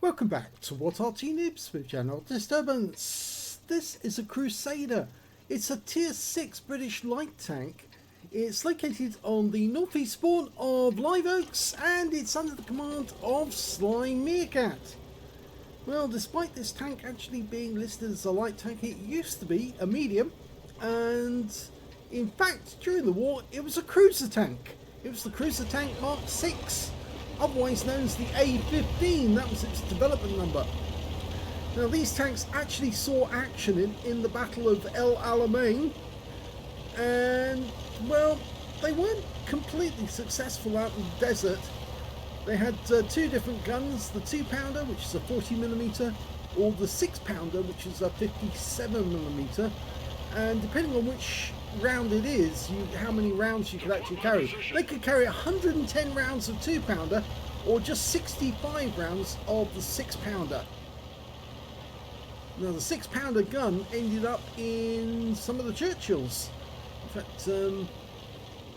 Welcome back to What Arty Noobs with General Disturbance. This is a Crusader. It's a tier 6 British light tank. It's located on the northeast spawn of Live Oaks and it's under the command of SlyMeerkat. Well, despite this tank actually being listed as a light tank, it used to be a medium, and in fact during the war it was a cruiser tank. It was the Cruiser Tank Mark 6. Otherwise known as the A15, that was its development number. Now these tanks actually saw action in the Battle of El Alamein, and well, they weren't completely successful out in the desert. They had two different guns, the 2-pounder, which is a 40mm, or the 6-pounder, which is a 57mm, and depending on which round it is, how many rounds you could actually carry. They could carry 110 rounds of 2-pounder or just 65 rounds of the 6-pounder. Now the 6-pounder gun ended up in some of the Churchills. In fact, the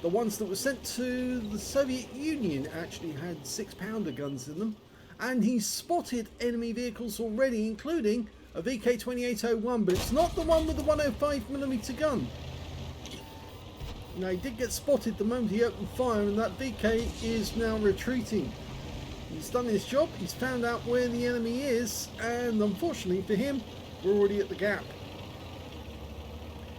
ones that were sent to the Soviet Union actually had 6-pounder guns in them, and he spotted enemy vehicles already, including a VK2801, but it's not the one with the 105mm gun. Now he did get spotted the moment he opened fire, and that VK is now retreating. He's done his job, he's found out where the enemy is, and unfortunately for him, we're already at the gap.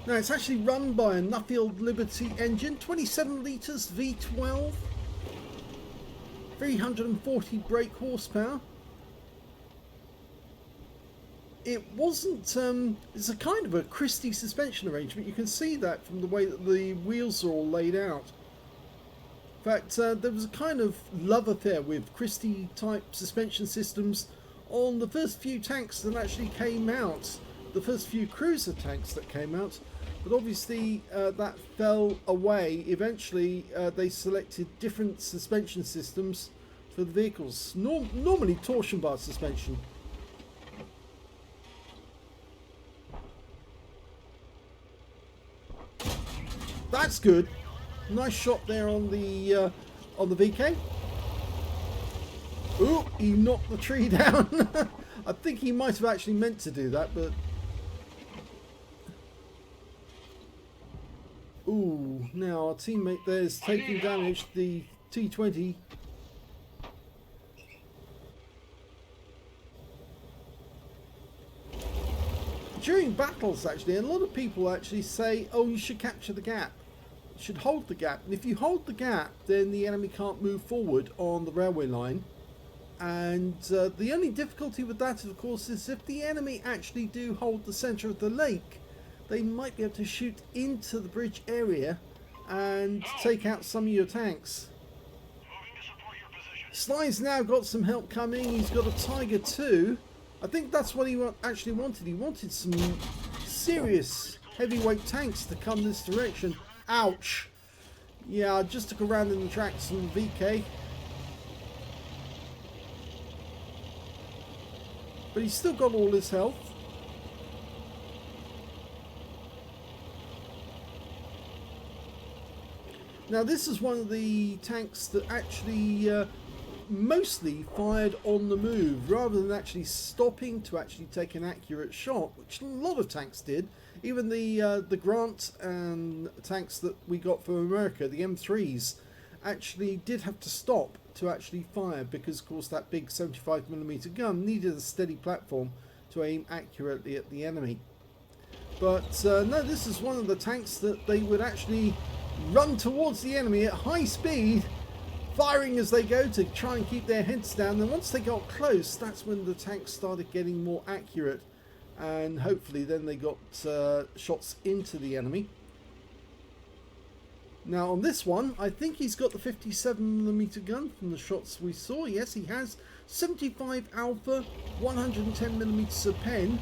Now it's actually run by a Nuffield Liberty engine, 27 litres V12, 340 brake horsepower. It wasn't, it's a kind of a Christie suspension arrangement. You can see that from the way that the wheels are all laid out. In fact, there was a kind of love affair with Christie type suspension systems on the first few tanks that actually came out, the first few cruiser tanks that came out, but obviously that fell away. Eventually they selected different suspension systems for the vehicles, normally torsion bar suspension. That's good. Nice shot there on the VK. Ooh, he knocked the tree down. I think he might have actually meant to do that, but ooh, now our teammate there is taking damage. The T20. During battles, actually, a lot of people actually say, oh, you should capture the gap. You should hold the gap. And if you hold the gap, then the enemy can't move forward on the railway line. And the only difficulty with that, of course, is if the enemy actually do hold the centre of the lake, they might be able to shoot into the bridge area and take out some of your tanks. Sly's now got some help coming. He's got a Tiger 2. I think that's what he actually wanted. He wanted some serious heavyweight tanks to come this direction. Ouch. Yeah, I just took a round in the tracks on VK. But he's still got all his health. Now this is one of the tanks that actually mostly fired on the move rather than actually stopping to actually take an accurate shot, which a lot of tanks did. Even the Grant and tanks that we got from America, the M3s, actually did have to stop to actually fire because, of course, that big 75mm gun needed a steady platform to aim accurately at the enemy. But no, this is one of the tanks that they would actually run towards the enemy at high speed, firing as they go to try and keep their heads down. And once they got close, that's when the tanks started getting more accurate, and hopefully then they got shots into the enemy. Now on this one, I think he's got the 57mm gun from the shots we saw. Yes, he has. 75 Alpha, 110mm of pen.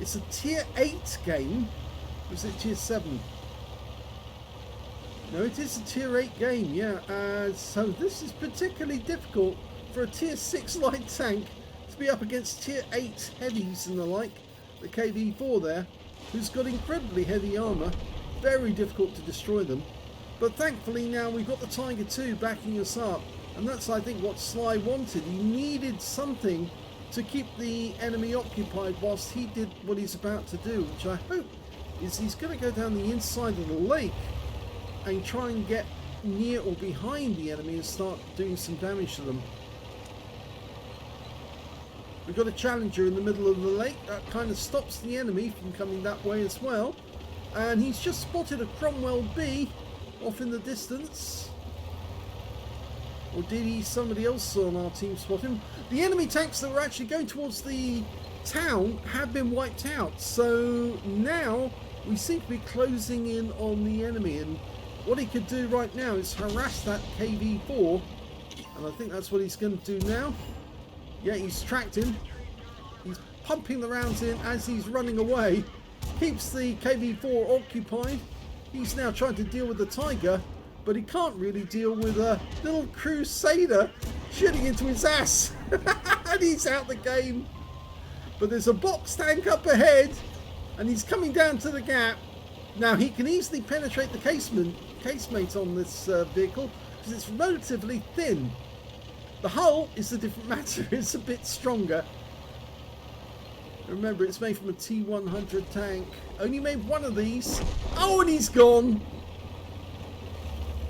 It's a tier 8 game. Or is it tier 7? No, it is a tier 8 game, yeah. So this is particularly difficult for a tier 6 light tank to be up against tier 8 heavies and the like. The KV4 there, who's got incredibly heavy armour. Very difficult to destroy them. But thankfully now we've got the Tiger 2 backing us up. And that's, I think, what Sly wanted. He needed something to keep the enemy occupied whilst he did what he's about to do, which I hope is he's going to go down the inside of the lake and try and get near or behind the enemy and start doing some damage to them. We've got a Challenger in the middle of the lake. That kind of stops the enemy from coming that way as well. And he's just spotted a Cromwell B off in the distance. Or did he? Somebody else on our team spot him? The enemy tanks that were actually going towards the town have been wiped out. So now we seem to be closing in on the enemy. And what he could do right now is harass that KV-4. And I think that's what he's going to do now. Yeah, he's tracked him. He's pumping the rounds in as he's running away. Keeps the KV-4 occupied. He's now trying to deal with the Tiger, but he can't really deal with a little Crusader shooting into his ass. And he's out the game. But there's a box tank up ahead, and he's coming down to the gap. Now he can easily penetrate the casemate on this vehicle because it's relatively thin. The hull is a different matter. It's a bit stronger. Remember, it's made from a T100 tank. Only made one of these. Oh, and he's gone.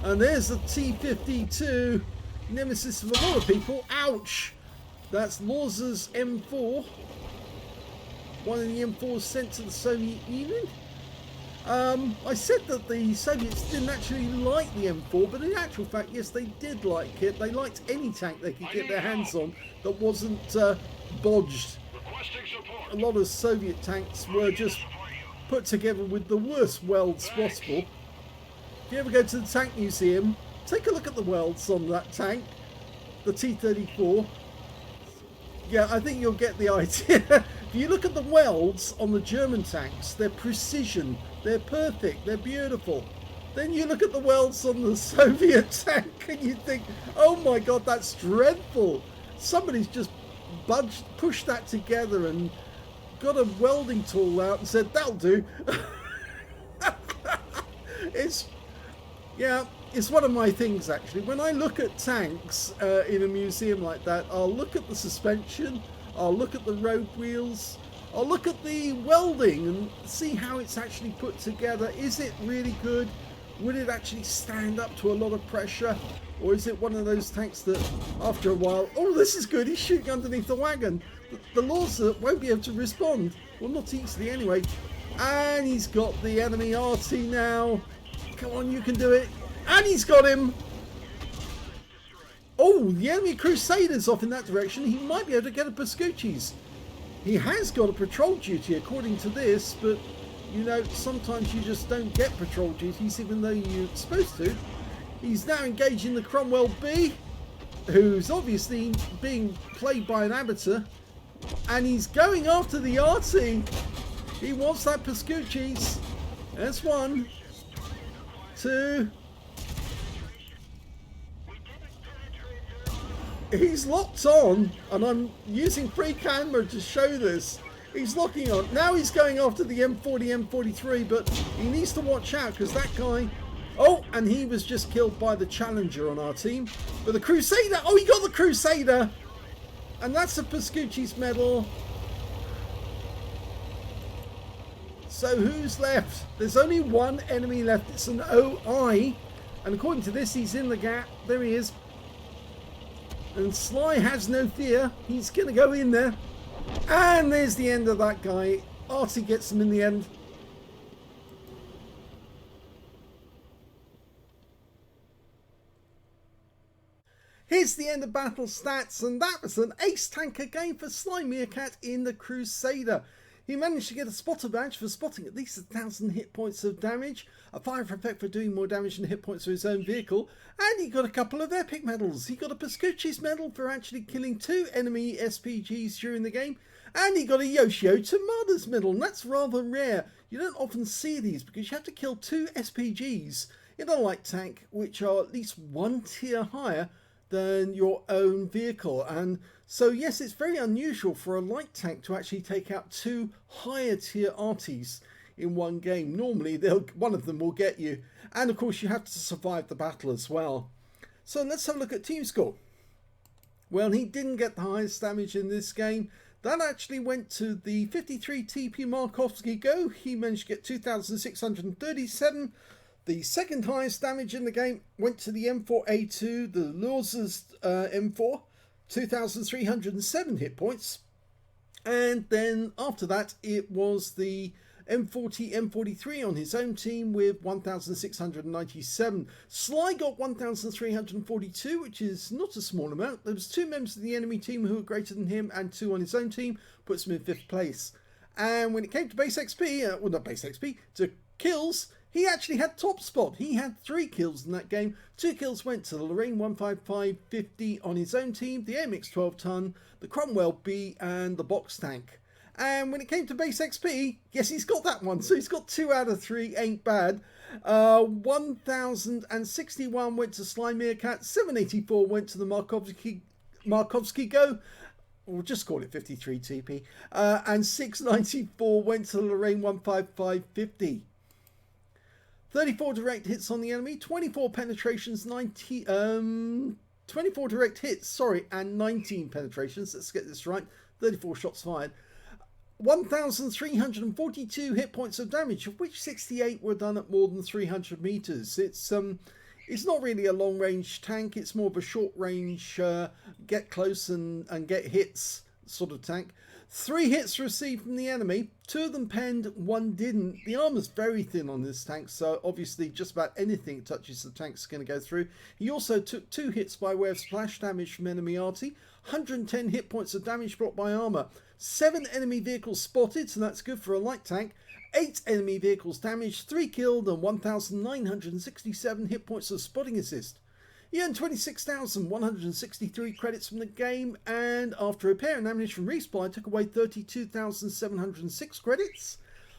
And there's the T52. Nemesis of a lot of people. Ouch. That's Laws's M4. One of the M4s sent to the Soviet Union. I said that the Soviets didn't actually like the M4, but in actual fact, yes, they did like it. They liked any tank they could get their hands on that wasn't bodged. A lot of Soviet tanks were just put together with the worst welds possible. If you ever go to the tank museum, take a look at the welds on that tank, the T-34. Yeah, I think you'll get the idea. If you look at the welds on the German tanks, they're precision, they're perfect, they're beautiful. Then you look at the welds on the Soviet tank and you think, oh my god, that's dreadful. Somebody's just pushed that together and got a welding tool out and said, that'll do. It's one of my things actually. When I look at tanks in a museum like that, I'll look at the suspension, I'll look at the road wheels, I'll look at the welding and see how it's actually put together. Is it really good? Would it actually stand up to a lot of pressure? Or is it one of those tanks that after a while, oh, this is good, he's shooting underneath the wagon. The Lawser won't be able to respond. Well, not easily anyway. And he's got the enemy Arty now. Come on, you can do it. And he's got him. Oh, the enemy Crusader's off in that direction. He might be able to get a Pascucci's. He has got a patrol duty according to this, but you know, sometimes you just don't get patrol duties even though you're supposed to. He's now engaging the Cromwell B, who's obviously being played by an amateur, and he's going after the Arty. He wants that Pascucci's. That's one, two. He's locked on, and I'm using free camera to show this. He's locking on. Now he's going after the M40, M43, but he needs to watch out because that guy... Oh, and he was just killed by the Challenger on our team. But the Crusader... Oh, he got the Crusader! And that's a Pascucci's medal. So who's left? There's only one enemy left. It's an OI. And according to this, he's in the gap. There he is. And Sly has no fear. He's going to go in there. And there's the end of that guy. Arty gets him in the end. Here's the end of battle stats, and that was an ace tanker game for SlyMeerkat in the Crusader. He managed to get a spotter badge for spotting at least 1,000 hit points of damage, a fire effect for doing more damage than hit points for his own vehicle, and he got a couple of epic medals. He got a Pascucci's medal for actually killing 2 enemy SPGs during the game, and he got a Yoshio Tamada's medal, and that's rather rare. You don't often see these because you have to kill 2 SPGs in a light tank, which are at least 1 tier higher than your own vehicle. And so yes, it's very unusual for a light tank to actually take out 2 higher tier arties in one game. Normally one of them will get you, and of course you have to survive the battle as well. So let's have a look at team score. Well, he didn't get the highest damage in this game. That actually went to the 53 TP Markovsky Go. He managed to get 2,637. The second highest damage in the game went to the M4A2, the Lurza's M4, 2,307 hit points. And then after that, it was the M40, M43 on his own team with 1,697. Sly got 1,342, which is not a small amount. There was 2 members of the enemy team who were greater than him, and 2 on his own team, puts him in 5th place. And when it came to base XP, well, not base XP, to kills, he actually had top spot. He had 3 kills in that game. 2 kills went to the Lorraine 15550 on his own team, the AMX 12 ton, the Cromwell B, and the box tank. And when it came to base XP, yes, he's got that one. So he's got 2 out of 3, ain't bad. 1,061 went to SlyMeerkat, 784 went to the Markovsky Go. We'll just call it 53 TP. And 694 went to the Lorraine 15550. 34 direct hits on the enemy, 24 penetrations, 24 direct hits, sorry, and 19 penetrations. Let's get this right. 34 shots fired. 1,342 hit points of damage, of which 68 were done at more than 300 meters. It's not really a long range tank. It's more of a short range, get close and get hits sort of tank. 3 hits received from the enemy, 2 of them penned, 1 didn't. The armor's very thin on this tank, so obviously just about anything that touches the tank's going to go through. He also took 2 hits by way of splash damage from enemy Arty, 110 hit points of damage blocked by armor, 7 enemy vehicles spotted, so that's good for a light tank, 8 enemy vehicles damaged, 3 killed, and 1,967 hit points of spotting assist. He earned 26,163 credits from the game, and after repair and ammunition resupply took away 32,706 credits.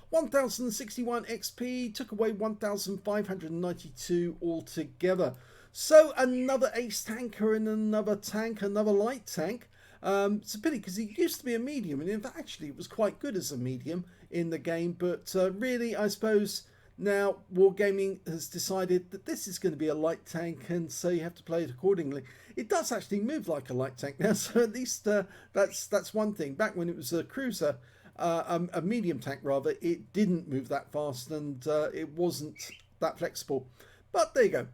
1,061 XP took away 1,592 altogether. So another ace tanker in another tank, another light tank. It's a pity because he used to be a medium, and in fact actually it was quite good as a medium in the game, but really I suppose now Wargaming has decided that this is going to be a light tank, and so you have to play it accordingly. It does actually move like a light tank now, so at least that's one thing. Back when it was a cruiser, a medium tank rather, it didn't move that fast, and it wasn't that flexible. But there you go.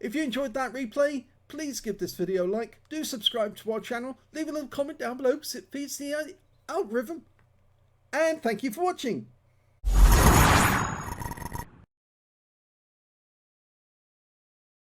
If you enjoyed that replay, please give this video a like, do subscribe to our channel, leave a little comment down below because it feeds the algorithm, and thank you for watching.